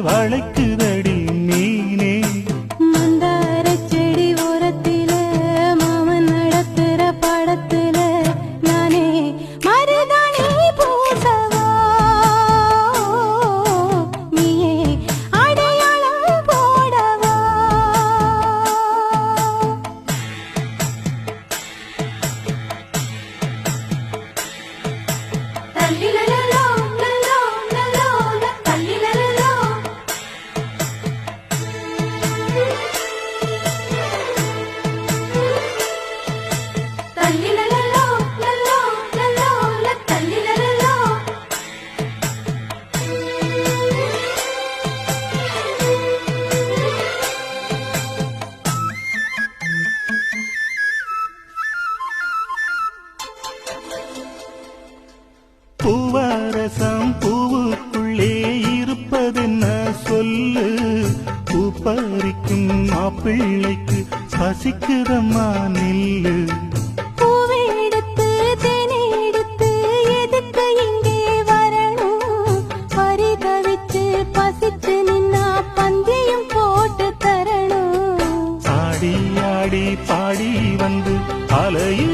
வளைக்குதடி மீனே. மந்தார செடி ஓரத்தில மாமன் நடத்துற படத்துல நானே மருதாணி பூசவா, நீயே அடையாளம் போடவா. தள்ளிலலோ லலோ லலோ தள்ளிலலோ தள்ளிலலோ லலோ லலோ தள்ளிலலோ. பூவரசம் பூவுக்குள்ளே இருப்பதென்ன சொல்லு, பூ பறிக்கும் மாப்பிள்ளைக்கு பசிக்குதம்மா நில்லு. பூவெடுத்து தேனெடுத்து எதுக்கு இங்கே வரணும், பரிதவிச்சு பசிச்சு நின்னா பந்தியும் போட்டு தரணும். ஆடி ஆடி பாடி வந்து அலையில்